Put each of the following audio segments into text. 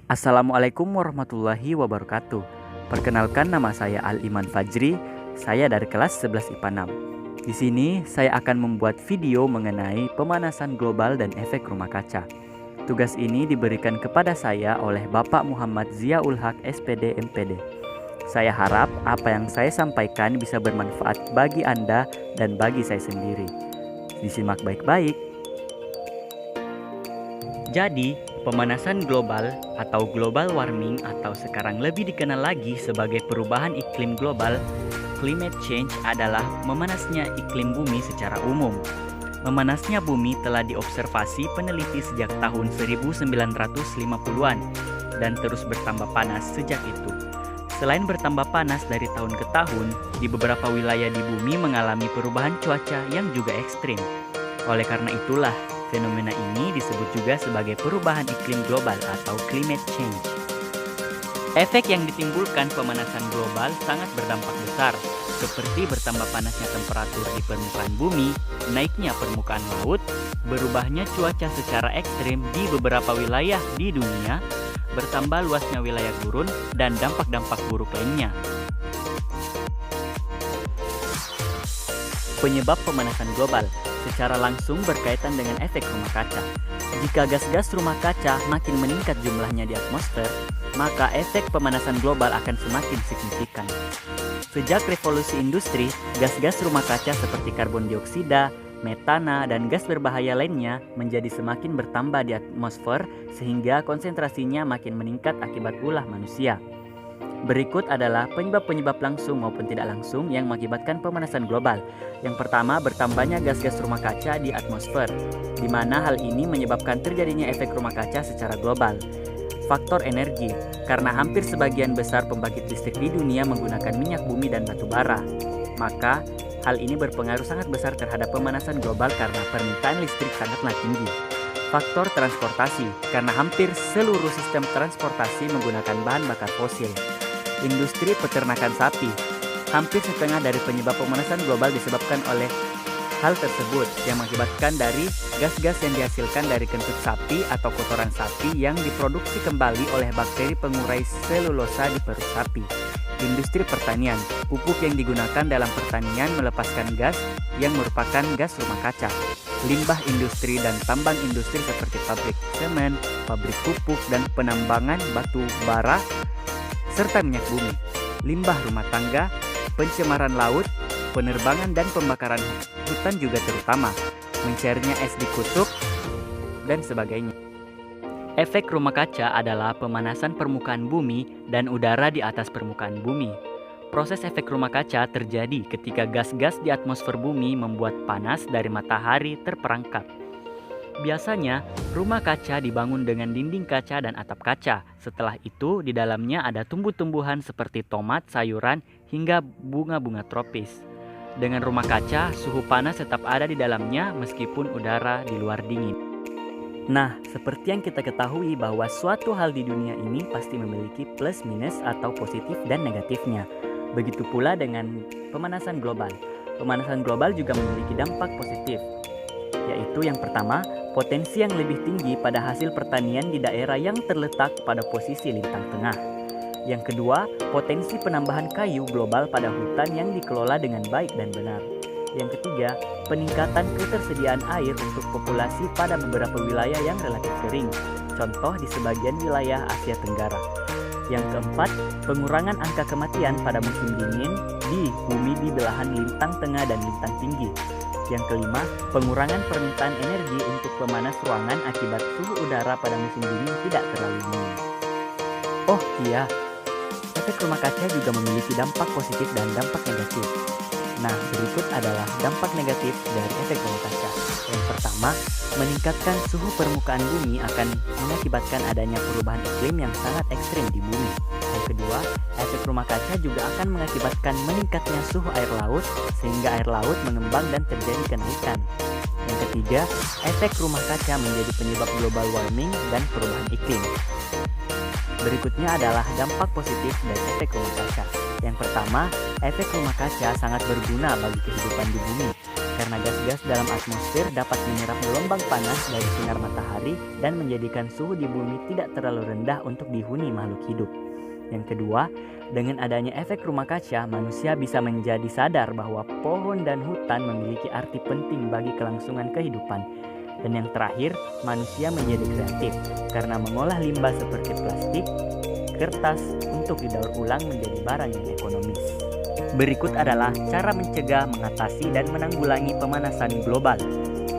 Assalamualaikum warahmatullahi wabarakatuh. Perkenalkan, nama saya Al-Iman Fajri. Saya dari kelas 11 IPA 6. Di sini saya akan membuat video mengenai pemanasan global dan efek rumah kaca. Tugas ini diberikan kepada saya oleh Bapak Muhammad Ziaul Haq SPD MPD. Saya harap apa yang saya sampaikan bisa bermanfaat bagi Anda dan bagi saya sendiri. Disimak baik-baik. Jadi, pemanasan global atau global warming atau sekarang lebih dikenal lagi sebagai perubahan iklim global, climate change, adalah memanasnya iklim bumi secara umum. Memanasnya bumi telah diobservasi peneliti sejak tahun 1950-an dan terus bertambah panas sejak itu. Selain bertambah panas dari tahun ke tahun, di beberapa wilayah di bumi mengalami perubahan cuaca yang juga ekstrim. Oleh karena itulah, fenomena ini disebut juga sebagai perubahan iklim global atau climate change. Efek yang ditimbulkan pemanasan global sangat berdampak besar, seperti bertambah panasnya temperatur di permukaan bumi, naiknya permukaan laut, berubahnya cuaca secara ekstrim di beberapa wilayah di dunia, bertambah luasnya wilayah gurun, dan dampak-dampak buruk lainnya. Penyebab pemanasan global secara langsung berkaitan dengan efek rumah kaca. Jika gas-gas rumah kaca makin meningkat jumlahnya di atmosfer, maka efek pemanasan global akan semakin signifikan. Sejak revolusi industri, gas-gas rumah kaca seperti karbon dioksida, metana, dan gas berbahaya lainnya menjadi semakin bertambah di atmosfer sehingga konsentrasinya makin meningkat akibat ulah manusia. Berikut adalah penyebab-penyebab langsung maupun tidak langsung yang mengakibatkan pemanasan global. Yang pertama, bertambahnya gas-gas rumah kaca di atmosfer, di mana hal ini menyebabkan terjadinya efek rumah kaca secara global. Faktor energi, karena hampir sebagian besar pembangkit listrik di dunia menggunakan minyak bumi dan batu bara. Maka, hal ini berpengaruh sangat besar terhadap pemanasan global karena permintaan listrik sangatlah tinggi. Faktor transportasi, karena hampir seluruh sistem transportasi menggunakan bahan bakar fosil. Industri peternakan sapi, hampir setengah dari penyebab pemanasan global disebabkan oleh hal tersebut yang mengakibatkan dari gas-gas yang dihasilkan dari kentut sapi atau kotoran sapi yang diproduksi kembali oleh bakteri pengurai selulosa di perut sapi. Industri pertanian, pupuk yang digunakan dalam pertanian melepaskan gas yang merupakan gas rumah kaca. Limbah industri dan tambang industri seperti pabrik semen, pabrik pupuk, dan penambangan batu bara serta minyak bumi, limbah rumah tangga, pencemaran laut, penerbangan dan pembakaran hutan juga terutama, mencairnya es di kutub, dan sebagainya. Efek rumah kaca adalah pemanasan permukaan bumi dan udara di atas permukaan bumi. Proses efek rumah kaca terjadi ketika gas-gas di atmosfer bumi membuat panas dari matahari terperangkap. Biasanya, rumah kaca dibangun dengan dinding kaca dan atap kaca. Setelah itu, di dalamnya ada tumbuh-tumbuhan seperti tomat, sayuran, hingga bunga-bunga tropis. Dengan rumah kaca, suhu panas tetap ada di dalamnya meskipun udara di luar dingin. Nah, seperti yang kita ketahui bahwa suatu hal di dunia ini pasti memiliki plus minus atau positif dan negatifnya. Begitu pula dengan pemanasan global. Pemanasan global juga memiliki dampak positif, yaitu yang pertama, potensi yang lebih tinggi pada hasil pertanian di daerah yang terletak pada posisi lintang tengah. Yang kedua, potensi penambahan kayu global pada hutan yang dikelola dengan baik dan benar. Yang ketiga, peningkatan ketersediaan air untuk populasi pada beberapa wilayah yang relatif kering, contoh di sebagian wilayah Asia Tenggara. Yang keempat, pengurangan angka kematian pada musim dingin di bumi di belahan lintang tengah dan lintang tinggi. Yang kelima, pengurangan permintaan energi untuk pemanas ruangan akibat suhu udara pada musim dingin tidak terlalu dingin. Oh iya, efek rumah kaca juga memiliki dampak positif dan dampak negatif. Nah, berikut adalah dampak negatif dari efek rumah kaca. Yang pertama, meningkatkan suhu permukaan bumi akan mengakibatkan adanya perubahan iklim yang sangat ekstrim di bumi. Yang kedua, efek rumah kaca juga akan mengakibatkan meningkatnya suhu air laut sehingga air laut mengembang dan terjadi kenaikan. Yang ketiga, efek rumah kaca menjadi penyebab global warming dan perubahan iklim. Berikutnya adalah dampak positif dari efek rumah kaca. Yang pertama, efek rumah kaca sangat berguna bagi kehidupan di bumi. karena gas-gas dalam atmosfer dapat menyerap gelombang panas dari sinar matahari dan menjadikan suhu di bumi tidak terlalu rendah untuk dihuni makhluk hidup. Yang kedua, dengan adanya efek rumah kaca, manusia bisa menjadi sadar bahwa pohon dan hutan memiliki arti penting bagi kelangsungan kehidupan. Dan yang terakhir, manusia menjadi kreatif karena mengolah limbah seperti plastik, kertas untuk didaur ulang menjadi barang yang ekonomis. Berikut adalah cara mencegah, mengatasi, dan menanggulangi pemanasan global.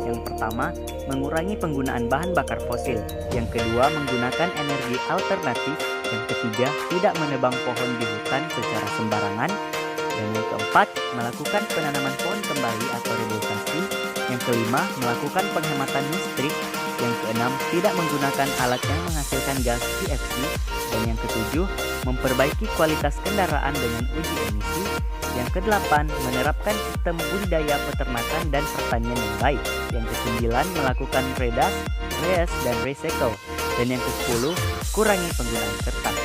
Yang pertama, mengurangi penggunaan bahan bakar fosil. Yang kedua, menggunakan energi alternatif. Yang ketiga, tidak menebang pohon di hutan secara sembarangan. Dan yang keempat, melakukan penanaman pohon kembali atau reboisasi. Yang kelima, melakukan penghematan listrik. Yang keenam, tidak menggunakan alat yang menghasilkan gas CFC. Dan yang ketujuh, memperbaiki kualitas kendaraan dengan uji emisi. Yang kedelapan, menerapkan sistem budidaya peternakan dan pertanian yang baik. Yang kesembilan, melakukan reuse dan recycle. Dan yang ke-10, kurangi penggunaan kertas.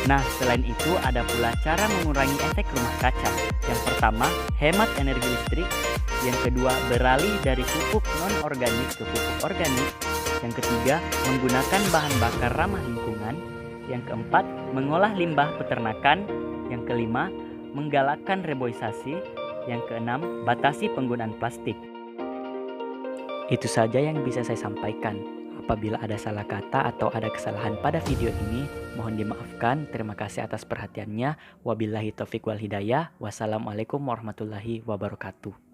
Nah, selain itu ada pula cara mengurangi efek rumah kaca. Yang pertama, hemat energi listrik. Yang kedua, beralih dari pupuk non-organik ke pupuk organik. Yang ketiga, menggunakan bahan bakar ramah lingkungan. Yang keempat, mengolah limbah peternakan. Yang kelima, menggalakkan reboisasi. Yang keenam, batasi penggunaan plastik. Itu saja yang bisa saya sampaikan. Apabila ada salah kata atau ada kesalahan pada video ini, mohon dimaafkan. Terima kasih atas perhatiannya. Wabillahi taufiq wal hidayah. Wassalamualaikum warahmatullahi wabarakatuh.